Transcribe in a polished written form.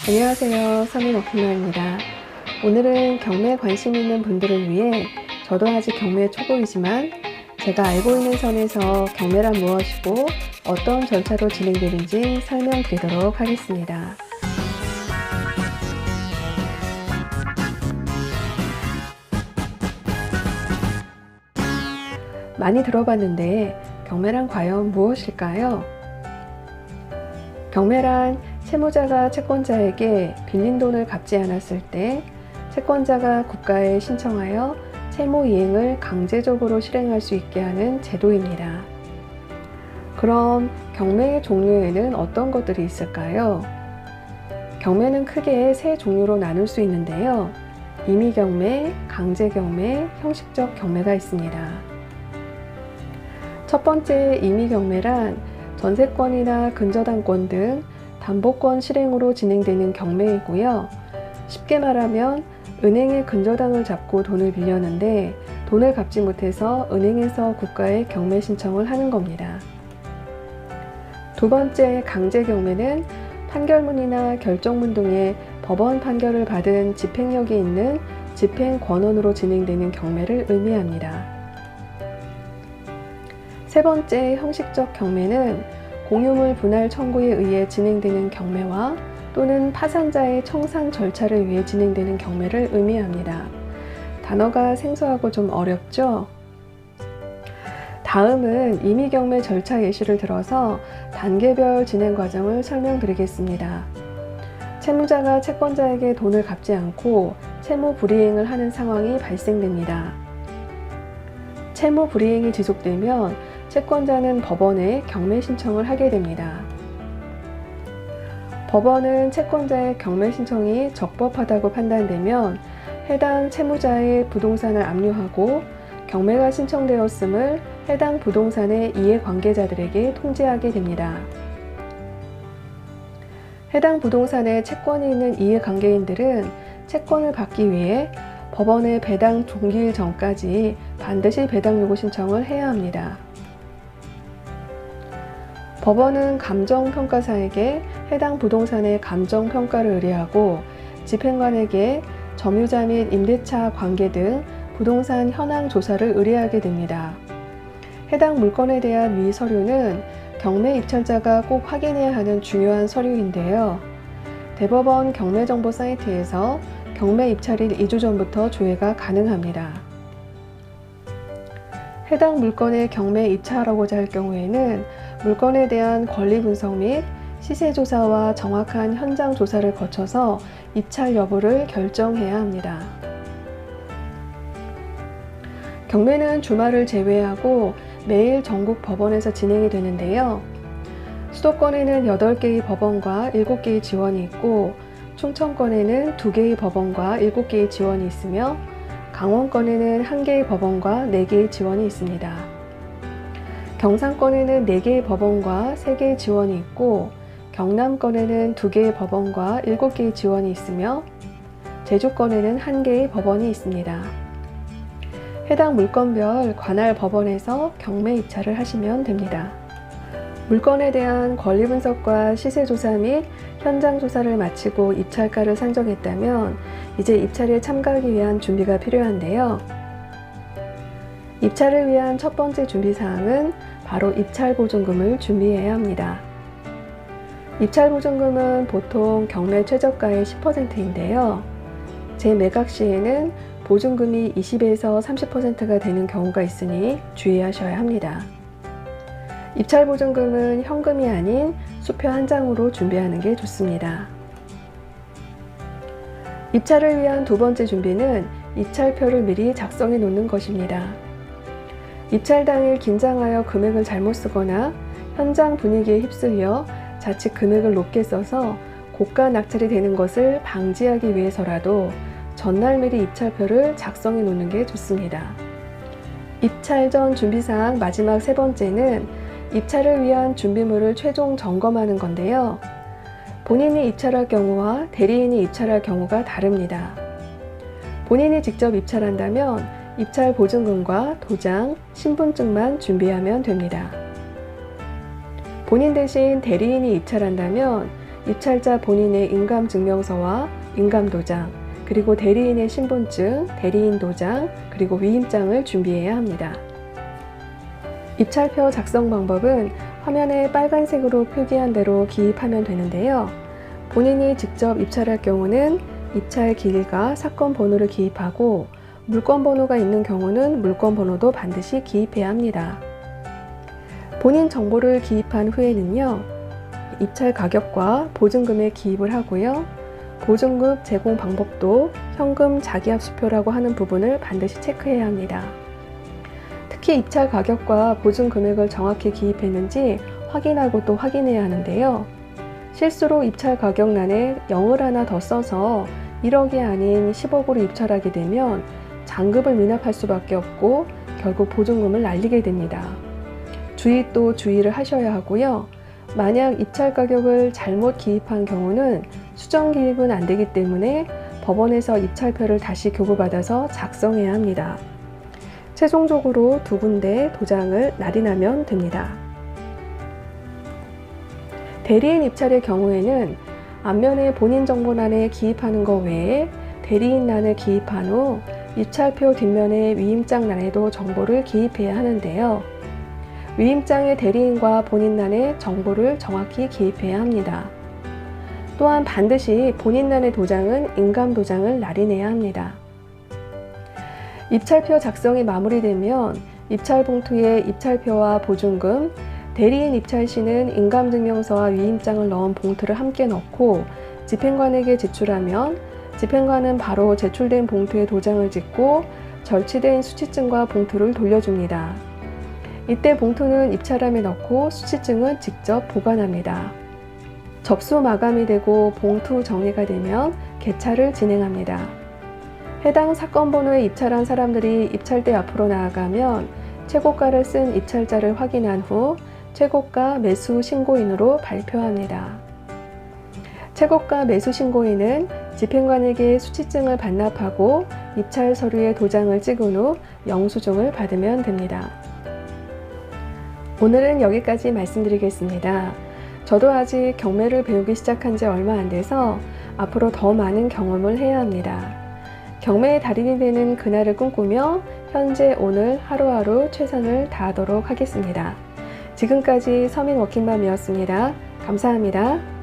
안녕하세요. 서민 오키나입니다. 오늘은 경매에 관심 있는 분들을 위해 저도 아직 경매 초보이지만 제가 알고 있는 선에서 경매란 무엇이고 어떤 절차로 진행되는지 설명드리도록 하겠습니다. 많이 들어봤는데 경매란 과연 무엇일까요? 경매란 채무자가 채권자에게 빌린 돈을 갚지 않았을 때 채권자가 국가에 신청하여 채무 이행을 강제적으로 실행할 수 있게 하는 제도입니다. 그럼 경매의 종류에는 어떤 것들이 있을까요? 경매는 크게 세 종류로 나눌 수 있는데요. 임의경매, 강제경매, 형식적 경매가 있습니다. 첫 번째 임의경매란 전세권이나 근저당권 등 담보권 실행으로 진행되는 경매이고요. 쉽게 말하면 은행에 근저당을 잡고 돈을 빌렸는데 돈을 갚지 못해서 은행에서 국가에 경매 신청을 하는 겁니다. 두 번째 강제경매는 판결문이나 결정문 등의 법원 판결을 받은 집행력이 있는 집행권원으로 진행되는 경매를 의미합니다. 세 번째 형식적 경매는 공유물 분할 청구에 의해 진행되는 경매와 또는 파산자의 청산 절차를 위해 진행되는 경매를 의미합니다. 단어가 생소하고 좀 어렵죠? 다음은 임의경매 절차 예시를 들어서 단계별 진행 과정을 설명드리겠습니다. 채무자가 채권자에게 돈을 갚지 않고 채무 불이행을 하는 상황이 발생됩니다. 채무 불이행이 지속되면 채권자는 법원에 경매 신청을 하게 됩니다. 법원은 채권자의 경매 신청이 적법하다고 판단되면 해당 채무자의 부동산을 압류하고 경매가 신청되었음을 해당 부동산의 이해관계자들에게 통지하게 됩니다. 해당 부동산에 채권이 있는 이해관계인들은 채권을 받기 위해 법원의 배당 종기일 전까지 반드시 배당 요구 신청을 해야 합니다. 법원은 감정평가사에게 해당 부동산의 감정평가를 의뢰하고 집행관에게 점유자 및 임대차 관계 등 부동산 현황 조사를 의뢰하게 됩니다. 해당 물건에 대한 위 서류는 경매 입찰자가 꼭 확인해야 하는 중요한 서류인데요. 대법원 경매정보 사이트에서 경매 입찰일 2주 전부터 조회가 가능합니다. 해당 물건의 경매에 입찰하고자 할 경우에는 물건에 대한 권리 분석 및 시세 조사와 정확한 현장 조사를 거쳐서 입찰 여부를 결정해야 합니다. 경매는 주말을 제외하고 매일 전국 법원에서 진행이 되는데요. 수도권에는 8개의 법원과 7개의 지원이 있고 충청권에는 2개의 법원과 7개의 지원이 있으며 강원권에는 1개의 법원과 4개의 지원이 있습니다. 경상권에는 4개의 법원과 3개의 지원이 있고 경남권에는 2개의 법원과 7개의 지원이 있으며 제주권에는 1개의 법원이 있습니다. 해당 물건별 관할 법원에서 경매 입찰을 하시면 됩니다. 물건에 대한 권리 분석과 시세 조사 및 현장 조사를 마치고 입찰가를 산정했다면 이제 입찰에 참가하기 위한 준비가 필요한데요. 입찰을 위한 첫 번째 준비사항은 바로 입찰보증금을 준비해야 합니다. 입찰보증금은 보통 경매 최저가의 10%인데요. 재매각 시에는 보증금이 20에서 30%가 되는 경우가 있으니 주의하셔야 합니다. 입찰보증금은 현금이 아닌 수표 한 장으로 준비하는 게 좋습니다. 입찰을 위한 두 번째 준비는 입찰표를 미리 작성해 놓는 것입니다. 입찰 당일 긴장하여 금액을 잘못 쓰거나 현장 분위기에 휩쓸려 자칫 금액을 높게 써서 고가 낙찰이 되는 것을 방지하기 위해서라도 전날 미리 입찰표를 작성해 놓는 게 좋습니다. 입찰 전 준비사항 마지막 세 번째는 입찰을 위한 준비물을 최종 점검하는 건데요. 본인이 입찰할 경우와 대리인이 입찰할 경우가 다릅니다. 본인이 직접 입찰한다면 입찰 보증금과 도장, 신분증만 준비하면 됩니다. 본인 대신 대리인이 입찰한다면 입찰자 본인의 인감증명서와 인감도장, 그리고 대리인의 신분증, 대리인 도장, 그리고 위임장을 준비해야 합니다. 입찰표 작성 방법은 화면에 빨간색으로 표기한 대로 기입하면 되는데요. 본인이 직접 입찰할 경우는 입찰 기일과 사건 번호를 기입하고, 물건 번호가 있는 경우는 물건 번호도 반드시 기입해야 합니다. 본인 정보를 기입한 후에는요, 입찰 가격과 보증금에 기입을 하고요. 보증금 제공 방법도 현금 자기압수표라고 하는 부분을 반드시 체크해야 합니다. 특히 입찰 가격과 보증 금액을 정확히 기입했는지 확인하고 또 확인해야 하는데요. 실수로 입찰 가격란에 0을 하나 더 써서 1억이 아닌 10억으로 입찰하게 되면 잔급을 미납할 수밖에 없고 결국 보증금을 날리게 됩니다. 주의를 하셔야 하고요. 만약 입찰 가격을 잘못 기입한 경우는 수정 기입은 안 되기 때문에 법원에서 입찰표를 다시 교부받아서 작성해야 합니다. 최종적으로 2군데 도장을 날인하면 됩니다. 대리인 입찰의 경우에는 앞면에 본인 정보란에 기입하는 것 외에 대리인란을 기입한 후 입찰표 뒷면에 위임장란에도 정보를 기입해야 하는데요. 위임장의 대리인과 본인란에 정보를 정확히 기입해야 합니다. 또한 반드시 본인란의 도장은 인감도장을 날인해야 합니다. 입찰표 작성이 마무리되면 입찰 봉투에 입찰표와 보증금, 대리인 입찰 시는 인감증명서와 위임장을 넣은 봉투를 함께 넣고 집행관에게 제출하면 집행관은 바로 제출된 봉투에 도장을 찍고 절취된 수취증과 봉투를 돌려줍니다. 이때 봉투는 입찰함에 넣고 수취증은 직접 보관합니다. 접수 마감이 되고 봉투 정리가 되면 개찰을 진행합니다. 해당 사건 번호에 입찰한 사람들이 입찰대 앞으로 나아가면 최고가를 쓴 입찰자를 확인한 후 최고가 매수 신고인으로 발표합니다. 최고가 매수 신고인은 집행관에게 수취증을 반납하고 입찰 서류에 도장을 찍은 후 영수증을 받으면 됩니다. 오늘은 여기까지 말씀드리겠습니다. 저도 아직 경매를 배우기 시작한 지 얼마 안 돼서 앞으로 더 많은 경험을 해야 합니다. 경매의 달인이 되는 그날을 꿈꾸며 현재 오늘 하루하루 최선을 다하도록 하겠습니다. 지금까지 서민워킹맘이었습니다. 감사합니다.